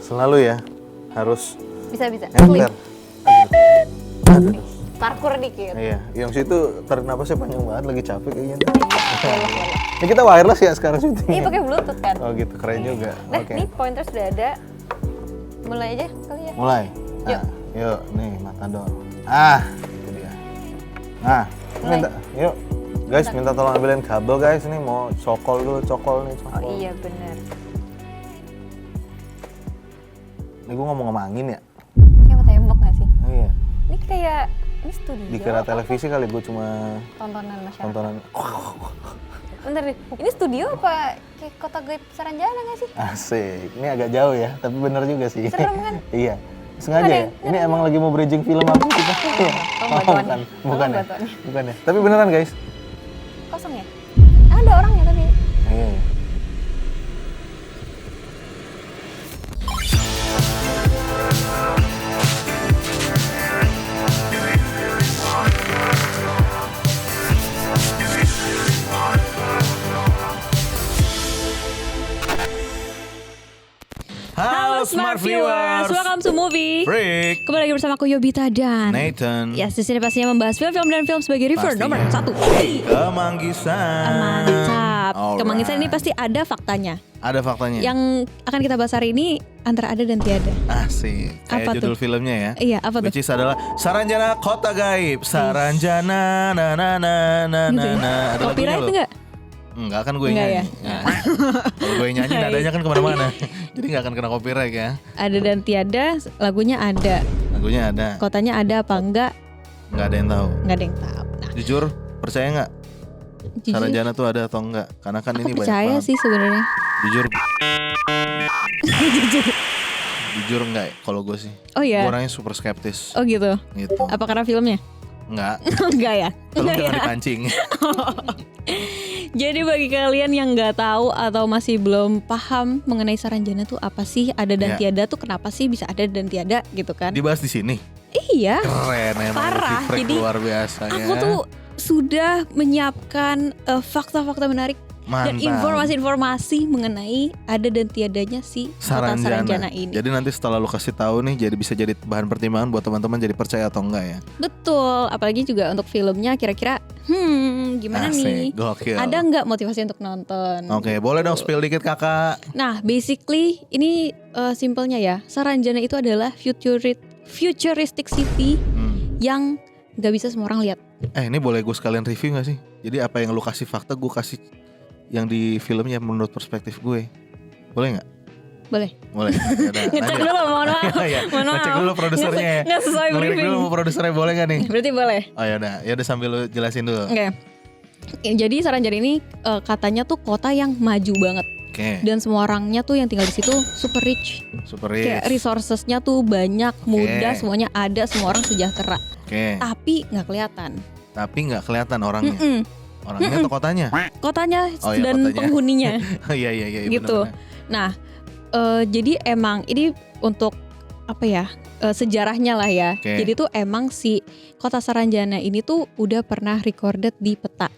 Selalu ya harus Bisa. enter. Aduh. Parkur dikit. Iya, yang situ tarik napasnya panjang banget, lagi capek kayaknya. Ini kita wireless ya sekarang syuting. Ini pakai bluetooth kan? Oh gitu, keren juga. Nah, Oke. nih pointer sudah ada. Mulai aja kali ya. Mulai. Yuk. Yuk, nih Matador. Itu dia. Nah, Mulai. minta, yuk. Guys, minta tolong ambilin kabel guys, ini mau cokol dulu, cokol nih, cokol. Oh iya benar. Ini gue ngomong sama angin ya? Kayak mau tembok nggak sih? Oh, iya. Ini kayak ini studio. Dikira televisi kali, gue cuma Tontonan masyarakat. tontonan. Bentar deh. Ini studio apa kayak kota gaib Saranjana nggak sih? Asik, ini agak jauh ya, tapi bener juga sih. Serem kan? Iya, sengaja Ada ya? yang- Ini emang lagi mau bridging film apa sih kita? Iya. batuannya. bukan ya? Batuannya. Bukan ya? Tapi beneran guys. Kosong ya? Ada orangnya tapi. Iya. Halo Smart Viewers, welcome to movie. Freak, Kembali lagi bersama aku Yobita dan Nathan, Yes, di sini pastinya membahas film-film dan film sebagai reviewer Pastinya. nomor 1. Kemanggisan. Mantap. Alright. Kemanggisan ini pasti ada faktanya. Ada faktanya. Yang akan kita bahas hari ini antara ada dan tiada. Asik, kayak Apa judul tuh? filmnya ya. Iya, apa tuh? Which is adalah Saranjana Kota Gaib. Saranjana na na na na Gitu na ya? na. Ada lagunya Copyright loh. enggak? Enggak kan gue Enggak nyanyi. ya? Nah, kalau gue nyanyi Baik. nadanya kan kemana-mana. Jadi nggak akan kena copyright ya. Ada dan tiada, lagunya ada. Lagunya ada. Kotanya ada apa enggak? Nggak ada yang tahu. Enggak ada yang tahu. Nah, Jujur, percaya nggak? jujur, Saranjana tuh ada atau enggak? Karena kan aku ini banyak percaya banget. sih sebenarnya. Jujur. Jujur enggak ya kalau gue sih. Oh Gue ya. orangnya super skeptis. Oh gitu. Gitu. Apa karena filmnya? Enggak. Enggak ya? Tolong Enggak jangan ya? dipancing. Jadi bagi kalian yang nggak tahu atau masih belum paham mengenai Saranjana tuh apa sih, ada dan Ya. tiada tuh kenapa sih bisa ada dan tiada gitu kan? Dibahas di sini. Iya. Keren emang. Parah. Freak Jadi, luar biasa ya. Aku tuh sudah menyiapkan fakta-fakta menarik dan Mantap. informasi-informasi mengenai ada dan tiadanya si kota Saranjana ini. Jadi nanti setelah lu kasih tahu nih, jadi bisa jadi bahan pertimbangan buat teman-teman jadi percaya atau enggak ya. Betul, apalagi juga untuk filmnya kira-kira gimana nih? Gokil. Ada nggak motivasi untuk nonton? Oke, boleh dong spill dikit kakak. Nah, basically ini simpelnya ya. Saranjana itu adalah futuristic city yang nggak bisa semua orang lihat. Ini boleh gue sekalian review gak sih? Jadi apa yang lu kasih fakta, gue kasih yang di filmnya menurut perspektif gue. Boleh nggak? Boleh. Boleh. Yaudah, Ngecek lanjut. dulu, mohon maaf. Iya, Mohon maaf. ngecek dulu produsernya ya. Nggak sesuai Ngelirik briefing. dulu sama produsernya, boleh gak nih? Berarti boleh. Oh yaudah sambil lu jelasin dulu. Oke. Jadi Saranjana ini katanya tuh kota yang maju banget. Oke, Dan semua orangnya tuh yang tinggal di situ super rich. super Kayak rich. resourcesnya tuh banyak, mudah, semuanya ada, semua orang sejahtera. Oke, Tapi nggak kelihatan. tapi nggak kelihatan orangnya. Mm-mm. Orangnya atau kotanya? Kotanya Oh iya, dan kotanya. penghuninya. Oh iya Gitu. bener-bener. Nah, jadi emang ini untuk apa ya, sejarahnya lah ya. Oke. Jadi tuh emang si kota Saranjana ini tuh udah pernah recorded di peta.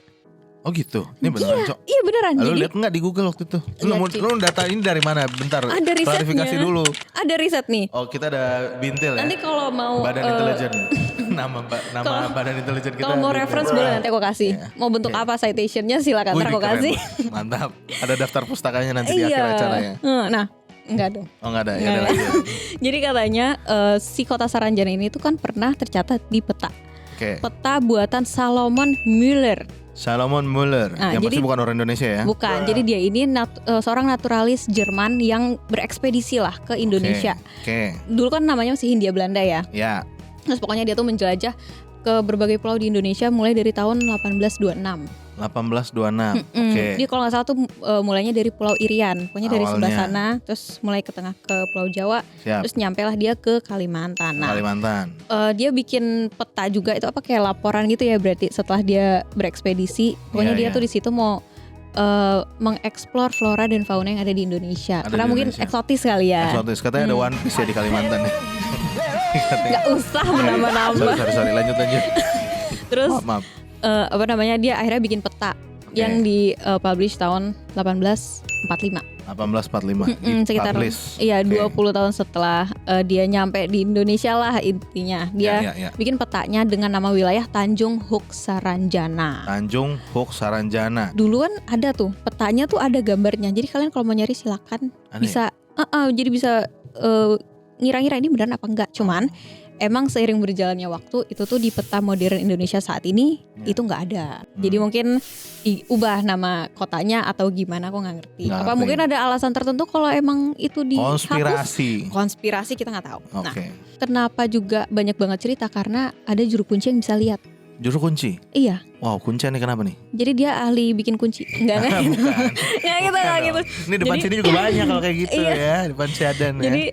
Oh gitu, ini beneran Cok. Iya beneran. Lu Jadi lihat nggak di Google waktu itu? Lihat, Lu data ini dari mana? Bentar, Ada risetnya. klarifikasi dulu. ada riset nih. Oh kita ada bintil ya? Nanti kalau mau Badan intelijen. nama kalau- badan intelijen kita. kalau mau bintil. reference boleh nanti aku kasih. Iya. Mau bentuk Oke. apa citationnya silakan ntar Wih, aku keren kasih. banget. Mantap. Ada daftar pustakanya nanti di Iya. akhir acara ya. Nah, enggak dong. Oh nggak ada, ya Nggak udah ada. lanjut. Jadi katanya si kota Saranjana ini tuh kan pernah tercatat di peta. Oke, Peta buatan Salomon Muller. Salomon Muller, Nah, yang pasti jadi- bukan orang Indonesia ya? Bukan, jadi dia ini seorang naturalis Jerman yang berekspedisi lah ke Indonesia. Oke, Dulu kan namanya masih Hindia Belanda ya. ya, Terus pokoknya dia tuh menjelajah ke berbagai pulau di Indonesia mulai dari tahun 1826. 1826. Oke, Dia kalau nggak salah tuh mulainya dari Pulau Irian, pokoknya dari sebelah Awalnya. sana, terus mulai ke tengah ke Pulau Jawa, siap. terus nyampe lah dia ke Kalimantan. Nah, Kalimantan. dia bikin peta juga itu apa kayak laporan gitu ya berarti setelah dia berekspedisi. Pokoknya Iya, dia iya. tuh di situ mau mengeksplor flora dan fauna yang ada di Indonesia. Ada Karena di mungkin Indonesia. eksotis kali ya. Eksotis, katanya ada One Piece ya di Kalimantan ya. Nggak usah menambah-nambah. Sorry, lanjut. Terus Maaf. apa namanya dia akhirnya bikin peta. Yang di publish tahun 1845. 1845 Sekitar publish. iya Oke. 20 tahun setelah dia nyampe di Indonesia lah intinya. Dia Ya. bikin petanya dengan nama wilayah Tanjung Huk Saranjana. Tanjung Huk Saranjana. Duluan ada tuh petanya tuh ada gambarnya. Jadi kalian kalau mau nyari silakan Ada bisa jadi bisa ngira-ngira ini beneran apa enggak. Cuman emang seiring berjalannya waktu itu tuh di peta modern Indonesia saat ini Ya. itu nggak ada. Jadi mungkin diubah nama kotanya atau gimana aku nggak ngerti. Nggak Apa ngerti. mungkin ada alasan tertentu kalau emang itu dihapus? Konspirasi kita nggak tahu. Oke. Nah, kenapa juga banyak banget cerita karena ada juru kunci yang bisa lihat. Juru kunci. Iya. Wow, kunci nih kenapa nih? Jadi dia ahli bikin kunci. Enggak Bukan. Nggak gitu, nggak Bukan gitu. dong. Ini depan Jadi- sini juga banyak kalau kayak gitu Iya. ya. Depan sini ada nih. Jadi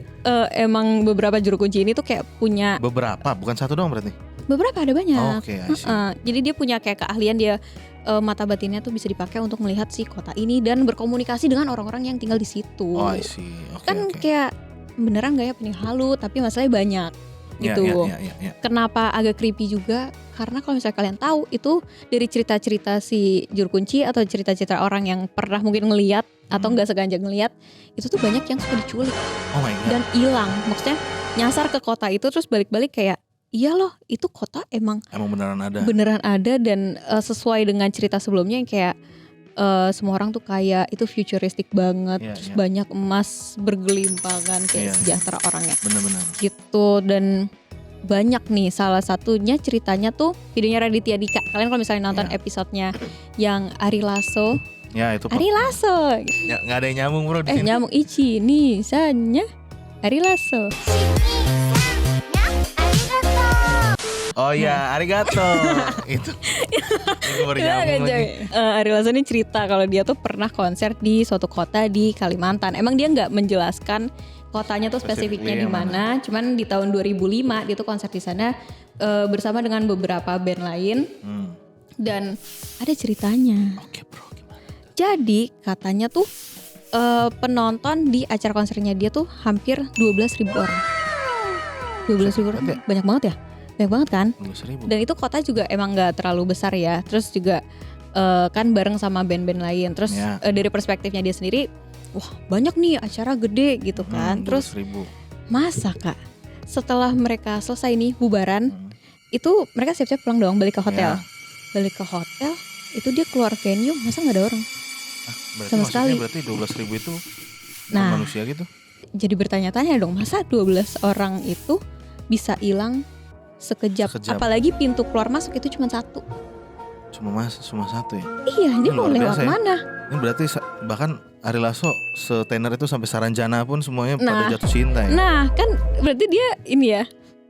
emang beberapa juru kunci ini tuh kayak punya Beberapa, bukan satu doang berarti. beberapa ada banyak. Oke, I see. Jadi dia punya kayak keahlian dia mata batinnya tuh bisa dipakai untuk melihat si kota ini dan berkomunikasi dengan orang-orang yang tinggal di situ. Oh, I see. Oke, Kan oke. kayak beneran gak ya pening halu tapi masalahnya banyak gitu. Ya. Kenapa agak creepy juga? Karena kalau misalnya kalian tahu itu dari cerita-cerita si juru kunci atau cerita-cerita orang yang pernah mungkin ngelihat atau nggak sengaja ngelihat itu tuh banyak yang suka diculik Oh my god. dan hilang. Maksudnya nyasar ke kota itu terus balik-balik kayak iya loh itu kota emang Emang beneran ada. beneran ada dan sesuai dengan cerita sebelumnya yang kayak semua orang tuh kayak itu futuristik banget, Iya, terus iya. banyak emas bergelimpangan kayak Iya. sejahtera orangnya Bener-bener. gitu. Dan banyak nih, salah satunya ceritanya tuh videonya Raditya Dika. Kalian kalau misalnya nonton Iya. episodenya yang Ari Lasso, Ya itu Pak. Ari Lasso, Ya, nggak ada yang nyambung bro di sini. nyamuk Ichi nih, Sanya Ari Lasso. Oh iya, arigato. Itu baru nyambung lagi. Ari Lasso ini cerita kalau dia tuh pernah konser di suatu kota di Kalimantan. Emang dia nggak menjelaskan kotanya tuh spesifiknya di Specifically yang mana. Cuman di tahun 2005 dia tuh konser di sana bersama dengan beberapa band lain dan ada ceritanya. Oke bro, gimana? Jadi katanya tuh penonton di acara konsernya dia tuh hampir 12.000 orang. 12.000 orang Berarti- banyak banget ya? Banyak banget kan? 12.000. Dan itu kota juga emang gak terlalu besar ya. Terus juga kan bareng sama band-band lain. Terus Ya. dari perspektifnya dia sendiri, wah banyak nih acara gede gitu kan. Terus 12.000. masa kak setelah mereka selesai nih bubaran, itu mereka siap-siap pulang dong balik ke hotel. Ya. Balik ke hotel, itu dia keluar venue masa gak ada orang. Berarti Sama maksudnya sekali. berarti 12.000 itu Nah. manusia gitu? Jadi bertanya-tanya dong, masa 12 orang itu bisa hilang sekejap. Sekejap. Apalagi pintu keluar masuk itu cuma satu. Cuma satu ya? Iya, dia Ini mau luar lewat biasa ya. mana? Ini berarti bahkan Ari Lasso setenar itu sampai Saranjana pun semuanya Nah. pada jatuh cinta ya? Nah, kan berarti dia ini ya,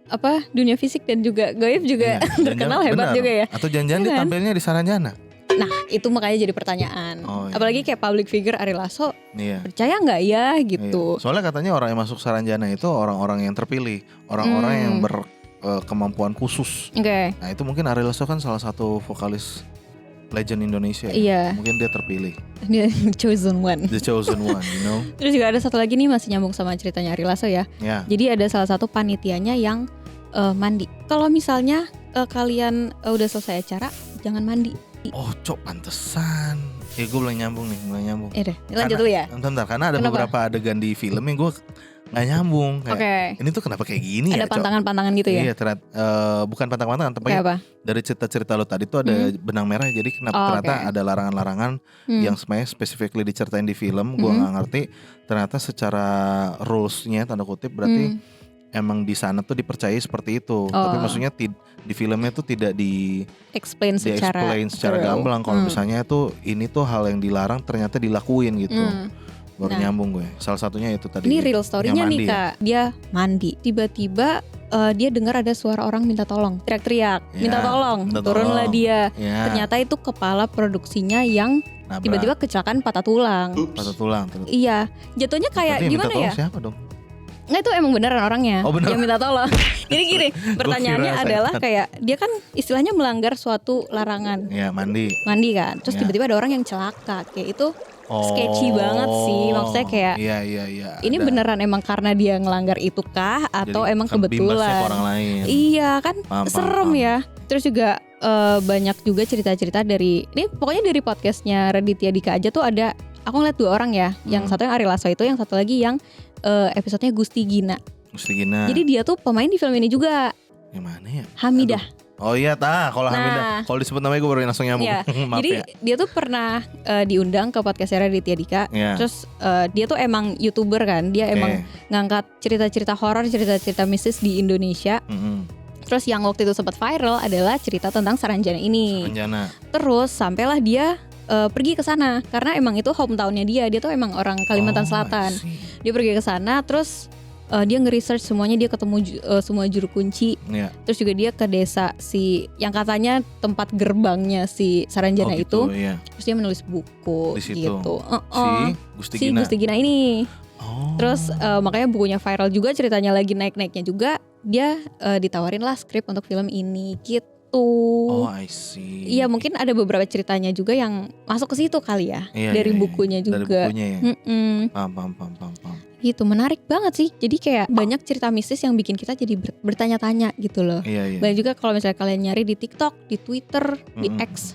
apa dunia fisik dan juga gaib juga Iya, terkenal jangan-jangan- hebat benar. juga ya. Atau jangan-jangan Iya dia kan? tampilnya di Saranjana? Nah, itu makanya jadi pertanyaan. Oh, iya. Apalagi kayak public figure Ari Lasso, Iya. percaya nggak ya gitu. Iya. Soalnya katanya orang yang masuk Saranjana itu orang-orang yang terpilih, orang-orang yang berkemampuan khusus. Oke. Nah itu mungkin Ari Lasso kan salah satu vokalis legend Indonesia. Ya? Iya, Mungkin dia terpilih, dia chosen one. the chosen one, you know? Terus juga ada satu lagi nih masih nyambung sama ceritanya Ari Lasso ya. Ya. Jadi ada salah satu panitianya yang mandi. Kalau misalnya kalian udah selesai acara, jangan mandi. Oh, cok pantesan. Ya gue mulai nyambung nih, mulai nyambung. Deh, lanjut dulu ya. Bentar, karena ada Kenapa? beberapa adegan di film yang gue nggak nyambung. Oke. Kayak ini tuh kenapa kayak gini Ada ya? Cok? pantangan-pantangan gitu ya. Iya, ternyata bukan pantang-pantangan, tapi Kayak apa? dari cerita-cerita lo tadi tuh ada benang merah. Jadi kenapa Oh, ternyata oke. ada larangan-larangan yang sebenarnya specifically diceritain di film. Gue nggak ngerti. Ternyata secara rules-nya tanda kutip berarti emang di sana tuh dipercayai seperti itu. Tapi maksudnya di filmnya tuh tidak explain secara secara gamblang. Kalau misalnya tuh ini tuh hal yang dilarang ternyata dilakuin gitu. Baru Nah. nyambung gue. Salah satunya itu tadi. Ini real story-nya yang nih mandi ya. Kak. Dia mandi. Tiba-tiba dia dengar ada suara orang minta tolong. Teriak-teriak, Ya, minta tolong. minta Turunlah tolong. dia. Ya, Ternyata itu kepala produksinya yang nabrak. tiba-tiba kecelakaan patah tulang. patah tulang. Terus. Iya, jatuhnya kayak Berarti yang minta gimana tolong ya? siapa dong? Nggak, itu emang beneran orangnya Oh, bener. yang minta tolong. Jadi gini, pertanyaannya kira adalah setan. kayak dia kan istilahnya melanggar suatu larangan Ya mandi. mandi kan. Terus Ya. tiba-tiba ada orang yang celaka. Kayak itu sketchy banget sih. Maksudnya kayak Iya. ini ada. beneran emang karena dia ngelanggar itu kah atau Jadi emang kan bimbasnya ke kebetulan? orang lain. Iya kan Paham, serem paham. ya. Terus juga banyak juga cerita-cerita dari ini pokoknya dari podcastnya Raditya Dika aja tuh ada aku ngeliat 2 orang ya, yang satu yang Ari Lasso itu, yang satu lagi yang episodenya Gusti Gina. Jadi dia tuh pemain di film ini juga. Yang mana ya? Hamidah. Oh iya, kalau Hamidah. Kalau disebut namanya gue baru langsung nyambung. Iya. Maaf Jadi ya. dia tuh pernah diundang ke podcastnya Raditya Dika. Iya. Terus dia tuh emang YouTuber kan. Dia emang ngangkat cerita-cerita horor, cerita-cerita mistis di Indonesia. Terus yang waktu itu sempat viral adalah cerita tentang Saranjana ini. Saranjana. Terus sampailah dia pergi ke sana karena emang itu hometownnya dia. Dia tuh emang orang Kalimantan Selatan. Dia pergi ke sana terus dia nge-research semuanya, dia ketemu semua juru kunci. Terus juga dia ke desa yang katanya tempat gerbangnya si Saranjana itu. Iya. Terus dia menulis buku gitu. Si Gusti Gina ini. Terus makanya bukunya viral juga, ceritanya lagi naik-naiknya juga. Dia ditawarin lah skrip untuk film ini gitu. Oh, I see. Iya, mungkin ada beberapa ceritanya juga yang masuk ke situ kali ya. Dari bukunya juga. Dari bukunya ya. Paham. Gitu, menarik banget sih. Jadi kayak banyak cerita mistis yang bikin kita jadi bertanya-tanya gitu loh. Iya. Dan juga kalau misalnya kalian nyari di TikTok, di Twitter, di X,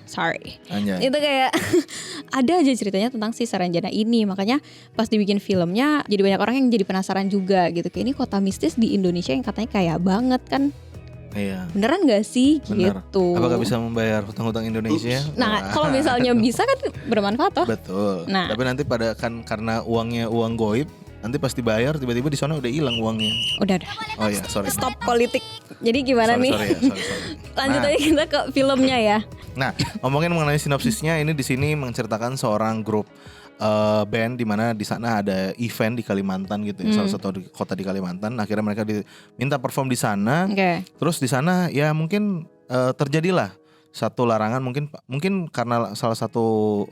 Anjay. itu kayak ada aja ceritanya tentang si Saranjana ini. Makanya pas dibikin filmnya, jadi banyak orang yang jadi penasaran juga gitu. Kayak ini kota mistis di Indonesia yang katanya kaya banget kan. Iya. Beneran gak sih? Bener. Gitu. Apakah bisa membayar hutang-hutang Indonesia? Nah, kalau misalnya bisa kan bermanfaat toh. Betul. Nah. Tapi nanti karena uangnya uang goib, nanti pas dibayar tiba-tiba di sana udah hilang uangnya. Udah. Oh iya, sorry. Stop politik. Jadi gimana nih? Sorry. Lanjut aja kita ke filmnya ya. Nah, ngomongin mengenai sinopsisnya, ini di sini menceritakan seorang grup band di mana di sana ada event di Kalimantan gitu ya, salah satu kota di Kalimantan. Akhirnya mereka diminta perform di sana. Terus di sana ya mungkin terjadilah satu larangan, mungkin karena salah satu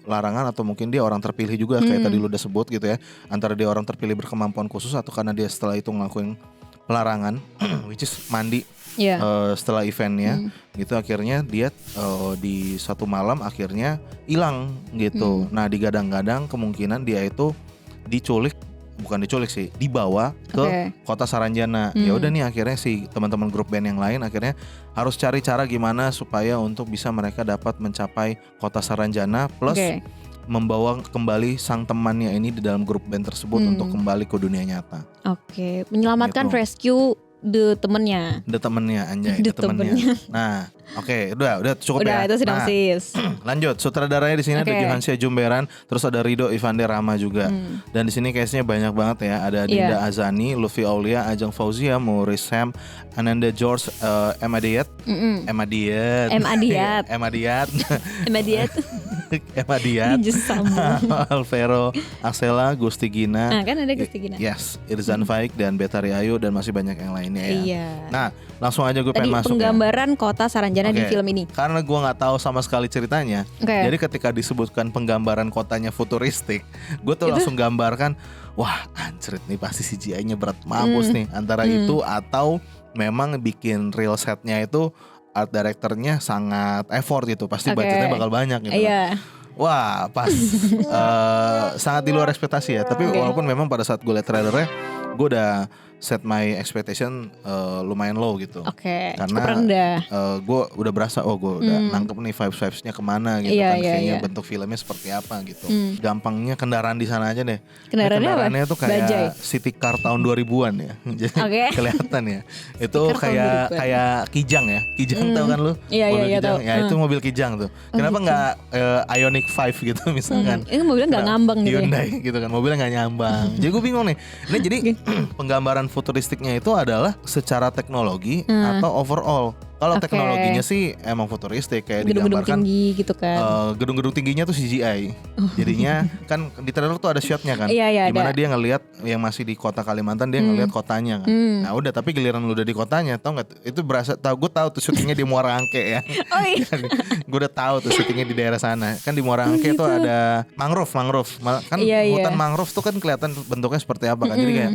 larangan atau mungkin dia orang terpilih juga kayak tadi lu udah sebut gitu ya. Antara dia orang terpilih berkemampuan khusus atau karena dia setelah itu ngelakuin pelarangan which is mandi setelah eventnya gitu. Akhirnya dia di suatu malam akhirnya hilang gitu. Nah digadang-gadang kemungkinan dia itu dibawa ke kota Saranjana. Ya udah nih akhirnya si teman-teman grup band yang lain akhirnya harus cari cara gimana supaya untuk bisa mereka dapat mencapai kota Saranjana plus membawa kembali sang temannya ini di dalam grup band tersebut untuk kembali ke dunia nyata. Menyelamatkan, rescue the temennya. Anjay, the temennya. Nah, udah cukup ya. Udah, itu sinopsis. Lanjut, sutradaranya di sini ada Johansia Jumberan, terus ada Rido Ivande Rama juga. Dan di sini case-nya banyak banget ya. Ada Dinda Azani, Luffy Aulia, Ajeng Fauzia, Maurice Sam, Ananda George, Emma Diat. Alvero Axela, Gusti Gina. Nah, kan ada Gusti Gina. Yes, Irzan Faik dan Betari Ayu dan masih banyak yang lainnya ya. Iya. Nah, langsung aja gue pengen masuk penggambaran kota Saranjana di film ini. Karena gue nggak tahu sama sekali ceritanya. Jadi ketika disebutkan penggambaran kotanya futuristik, gue tuh langsung gambarkan, wah anjrit nih pasti CGI-nya berat mampus nih. Antara itu atau memang bikin real setnya itu art directornya sangat effort gitu. Pasti budgetnya bakal banyak gitu. Wah pas sangat di luar ekspektasi ya. Tapi walaupun memang pada saat gue liat trailernya, gue udah set my expectation lumayan low gitu. Karena gue udah berasa gue udah nangkep nih vibes-vibesnya kemana gitu kan. Kayaknya bentuk filmnya seperti apa gitu. Gampangnya kendaraan di sana aja deh. Kendaraannya tuh kayak Bajai. City car tahun 2000-an ya. Jadi kelihatan ya. Itu kayak Kijang ya. Kijang tahu kan lu? Iya tahu. Ya itu mobil Kijang tuh. Kenapa nggak Ioniq 5 gitu misalkan? Ini mobilnya nggak ngambang gitu. Hyundai gitu kan. Mobilnya nggak nyambang. Jadi gue bingung nih. Ini jadi penggambaran futuristiknya itu adalah secara teknologi atau overall. Kalau teknologinya sih emang futuristik kayak gedung-gedung digambarkan tinggi gitu kan. Gedung-gedung tingginya tuh CGI. Jadinya kan di trailer tuh ada shotnya kan. Dimana dia ngelihat yang masih di kota Kalimantan, dia ngelihat kotanya kan. Nah udah, tapi giliran lu udah di kotanya, tau nggak? Itu berasa gue tahu tuh syutingnya di Muara Angke ya. Gue udah tahu tuh syutingnya di daerah sana. Kan di Muara Angke tuh ada mangrove. Kan hutan mangrove tuh kan kelihatan bentuknya seperti apa kan. Jadi kayak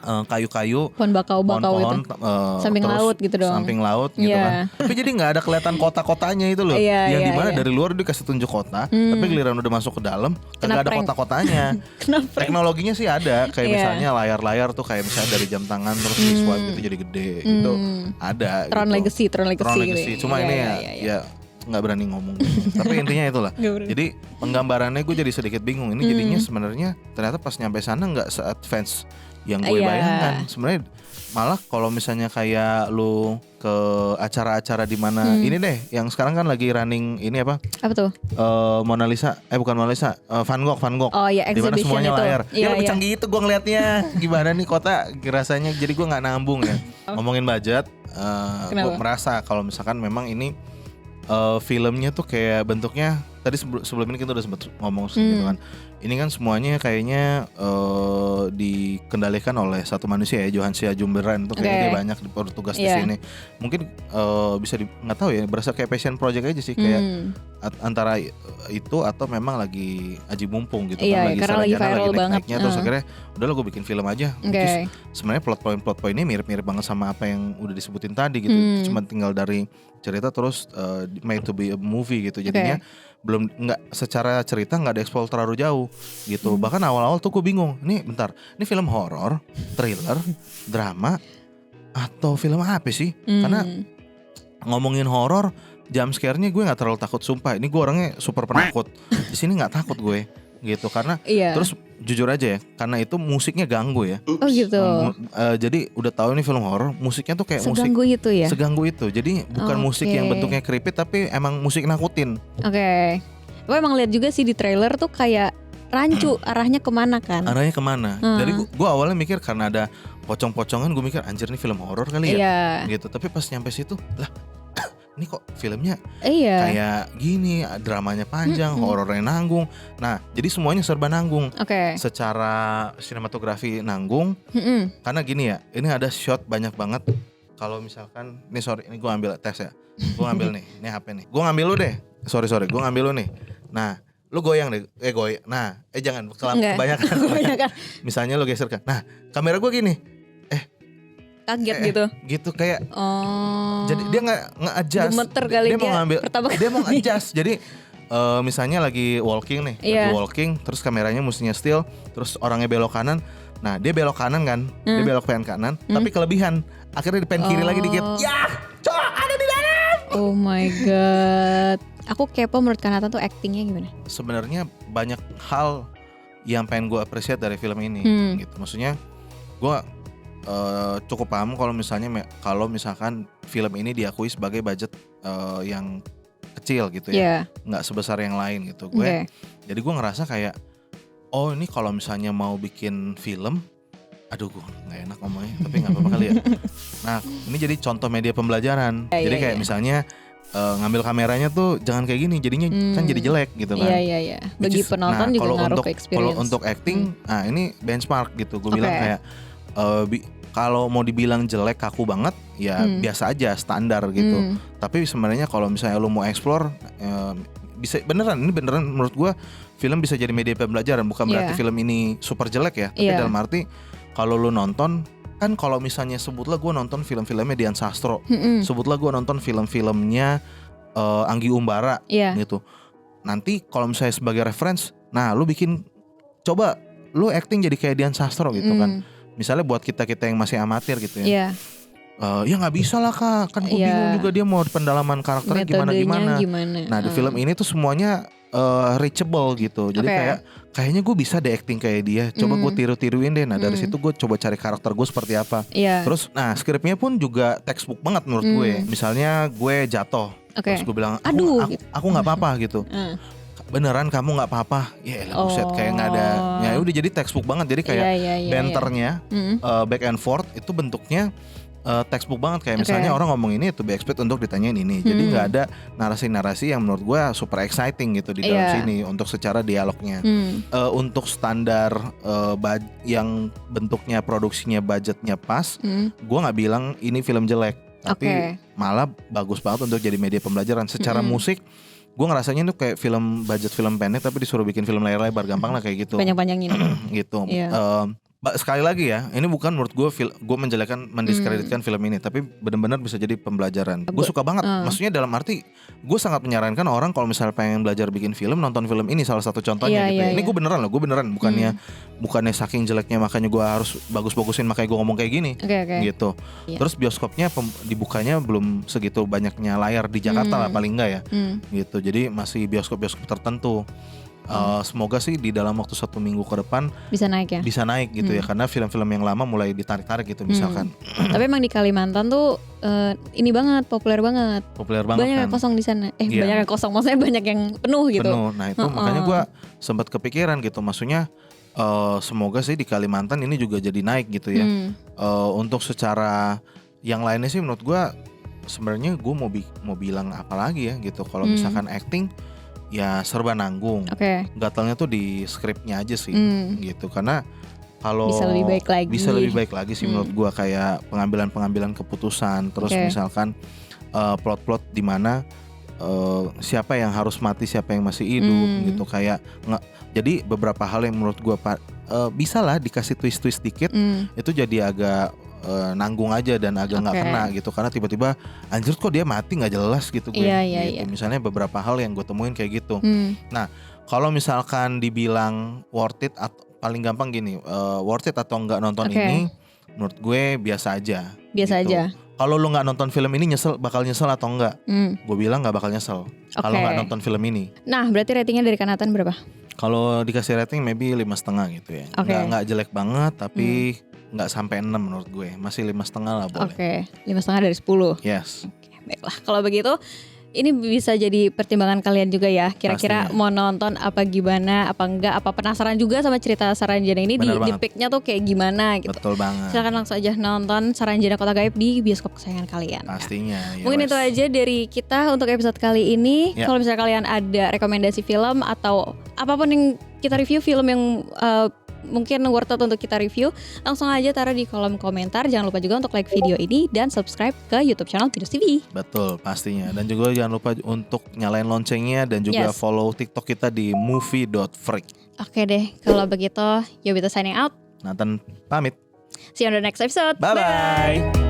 kayu-kayu, Pohon bakau-bakau pohon-pohon, itu. Samping laut gitu dong. Samping laut gitu Iya. kan. Tapi jadi nggak ada kelihatan kota-kotanya itu loh. Iya, Yang iya, dimana iya. dari luar dikasih tunjuk kota, tapi giliran udah masuk ke dalam nggak ada prank. kota-kotanya. Kenapa? Teknologinya sih ada, kayak Iya. misalnya layar-layar tuh kayak misalnya dari jam tangan terus di swipe gitu jadi gede gitu. Ada. Tron gitu. Legacy. Tron gitu Legacy. ya. Cuma Iya, ini iya, ya, iya, iya. ya nggak berani ngomong. Tapi intinya itulah. Nggak berani. Jadi penggambarannya gue jadi sedikit bingung. Ini jadinya sebenarnya ternyata pas nyampe sana nggak se-advance yang gue Iya. bayangkan. Sebenarnya malah kalau misalnya kayak lu ke acara-acara di mana ini deh, yang sekarang kan lagi running ini apa? Apa tuh? Mona Lisa, bukan Mona Lisa, Van Gogh. Oh ya, Di mana exhibition semuanya itu. layar. Iya, Ya lebih iya. canggih itu gue ngeliatnya. Gimana nih kota rasanya? Jadi gue nggak nambung ya. Ngomongin budget, gue Kenapa? merasa kalau misalkan memang ini filmnya tuh kayak bentuknya tadi sebelum ini kita udah sempat ngomong gitu kan. Ini kan semuanya kayaknya dikendalikan oleh satu manusia ya, Johann Sijumberan itu kayaknya dia banyak bertugas di Iya. sini. Mungkin bisa nggak tahu ya, berasa kayak passion project aja sih kayak antara itu atau memang lagi aji mumpung gitu Iya, kan, karena lagi sarjana, viral banget. naik-naiknya terus akhirnya udah lo gue bikin film aja. Oke. Terus sebenarnya plot pointnya mirip-mirip banget sama apa yang udah disebutin tadi gitu. Cuma tinggal dari cerita terus made to be a movie gitu. Jadinya belum nggak secara cerita nggak ada eksplor terlalu jauh gitu. Bahkan awal-awal tuh gue bingung. Ini bentar, ini film horor, thriller, drama atau film apa sih? Karena ngomongin horor, jump scare-nya gue nggak terlalu takut sumpah. Ini gue orangnya super penakut. Di sini nggak takut gue gitu karena Iya. terus jujur aja ya, karena itu musiknya ganggu ya. Oh gitu. Jadi udah tahu ini film horor, musiknya tuh kayak Seganggu itu ya. seganggu itu. Jadi bukan musik yang Oke. bentuknya creepy tapi emang musik nakutin. Oke. Gue emang lihat juga sih di trailer tuh kayak rancu arahnya kemana kan? Arahnya kemana? Dari gue awalnya mikir karena ada pocong-pocongan, gue mikir anjir nih film horor kali ya. Iya. Gitu. Tapi pas nyampe situ, lah ini kok filmnya Iya. kayak gini, dramanya panjang, horornya nanggung. Nah, jadi semuanya serba nanggung. Oke. Secara sinematografi nanggung, karena gini ya, ini ada shot banyak banget. Kalau misalkan, ini sorry, ini gue ambil tes ya. Gue ngambil nih, ini HP nih. Gue ngambil lu deh. Sorry, gue ngambil lu nih. Nah, lu goyang deh. Nah, jangan Enggak. kebanyakan. Misalnya lu geser kan. Nah, kamera gue gini. Kaget gitu. Gitu kayak. Oh. Jadi dia nge-adjust. Gemeter kali dia mau ngambil. pertama Dia mau kali. adjust. Jadi misalnya lagi walking nih, Iya. lagi walking, terus kameranya mestinya still, terus orangnya belok kanan. Nah, dia belok kanan kan, dia belok pen kanan, tapi kelebihan. Akhirnya di pen kiri lagi dikit. Ya, cowok ada di dalam. Oh my god. Aku kepo menurut Kanata tuh actingnya gimana? Sebenarnya banyak hal yang pengen gue appreciate dari film ini, gitu. Maksudnya gue cukup paham kalau misalkan film ini diakui sebagai budget yang kecil gitu ya, nggak sebesar yang lain gitu. Jadi gue ngerasa kayak, oh ini kalau misalnya mau bikin film, aduh gue nggak enak ngomongnya, tapi nggak apa-apa kali ya. Nah ini jadi contoh media pembelajaran. Jadi kayak misalnya ngambil kameranya tuh jangan kayak gini, jadinya kan jadi jelek gitu kan. Iya. Bagi penonton juga ngaruh ke experience. Kalau untuk acting, nah ini benchmark gitu. Gue bilang kayak kalau mau dibilang jelek kaku banget, ya biasa aja standar gitu. Tapi sebenarnya kalau misalnya lu mau explore, bisa beneran menurut gue film bisa jadi media pembelajaran. Bukan berarti film ini super jelek ya. Tapi dalam arti kalau lu nonton, kan kalau misalnya sebutlah gue nonton film-filmnya Dian Sastro, sebutlah gue nonton film-filmnya Anggi Umbara gitu. Nanti kalau misalnya sebagai reference, nah lu coba lu acting jadi kayak Dian Sastro gitu kan. Misalnya buat kita yang masih amatir gitu ya. Ya nggak bisa lah kak, kan gue bingung juga dia mau pendalaman karakternya gimana. Nah di film ini tuh semuanya reachable gitu. Jadi kayaknya gue bisa deh acting kayak dia. Coba gue tiru-tiruin deh. Nah dari situ gue coba cari karakter gue seperti apa. Terus nah skripnya pun juga textbook banget menurut gue. Misalnya gue jatuh, terus gue bilang aku nggak apa-apa gitu. Beneran kamu nggak apa-apa? Ya buset, kayak nggak ada. Ya udah jadi textbook banget. Jadi kayak banternya back and forth itu bentuknya textbook banget. Kayak misalnya orang ngomong ini to be expect untuk ditanyain ini. Jadi nggak ada narasi-narasi yang menurut gue super exciting gitu di dalam sini untuk secara dialognya. Untuk standar yang bentuknya produksinya budgetnya pas, gue nggak bilang ini film jelek, tapi malah bagus banget untuk jadi media pembelajaran. Secara musik gue ngerasanya itu kayak budget film pendek tapi disuruh bikin film layar lebar, gampang lah kayak gitu. Panjang-panjangin. Gitu. sekali lagi ya, ini bukan menurut gue gue mendiskreditkan film ini, tapi benar-benar bisa jadi pembelajaran. Gue suka banget, maksudnya dalam arti gue sangat menyarankan orang kalau misalnya pengen belajar bikin film, nonton film ini salah satu contohnya gitu. Ini gue beneran loh, bukannya saking jeleknya makanya gue harus bagus-bagusin makanya gue ngomong kayak gini, gitu. Terus bioskopnya dibukanya belum segitu banyaknya layar di Jakarta lah paling enggak ya, gitu. Jadi masih bioskop-bioskop tertentu. Semoga sih di dalam waktu 1 minggu ke depan bisa naik ya. Bisa naik gitu ya, karena film-film yang lama mulai ditarik-tarik gitu misalkan. Tapi emang di Kalimantan tuh ini banget, populer banget. Banyak yang kosong di sana. Banyak yang kosong, maksudnya banyak yang penuh gitu. Nah itu makanya gue sempat kepikiran gitu, maksudnya semoga sih di Kalimantan ini juga jadi naik gitu ya. Untuk secara yang lainnya sih menurut gue sebenarnya gue mau bilang apa lagi ya gitu. Kalau misalkan acting ya serba nanggung. Gatalnya tuh di skripnya aja sih gitu. Karena kalau bisa lebih baik lagi sih menurut gua, kayak pengambilan keputusan, terus misalkan plot-plot di mana siapa yang harus mati, siapa yang masih hidup gitu, kayak jadi beberapa hal yang menurut gua bisa lah dikasih twist dikit, itu jadi agak nanggung aja dan agak nggak kena gitu, karena tiba-tiba anjir kok dia mati nggak jelas gitu gue. Gitu. Misalnya beberapa hal yang gue temuin kayak gitu. Nah kalau misalkan dibilang worth it atau paling gampang gini, worth it atau nggak nonton ini, menurut gue biasa aja. Aja. Kalau lu nggak nonton film ini bakal nyesel atau enggak? Gue bilang nggak bakal nyesel kalau nggak nonton film ini. Nah berarti ratingnya dari Kanatan berapa? Kalau dikasih rating maybe 5,5 gitu ya. Nggak jelek banget tapi nggak sampai 6 menurut gue, masih 5,5 lah boleh. 5,5 dari 10. Yes. Baiklah, kalau begitu ini bisa jadi pertimbangan kalian juga ya. Kira-kira mau nonton apa gimana, apa enggak, apa penasaran juga sama cerita Saranjana ini di pick-nya tuh kayak gimana gitu. Betul banget. Silakan langsung aja nonton Saranjana Kota Gaib di bioskop kesayangan kalian. Pastinya. Mungkin itu aja dari kita untuk episode kali ini. Kalau misalnya kalian ada rekomendasi film atau apapun yang kita review, film yang mungkin worth it untuk kita review, langsung aja taruh di kolom komentar. Jangan lupa juga untuk like video ini dan subscribe ke YouTube channel Pinus TV. Betul, pastinya. Dan juga jangan lupa untuk nyalain loncengnya dan juga follow TikTok kita di movie.freak. Oke deh, kalau begitu Yobita signing out. Nathan pamit. See you on the next episode. Bye.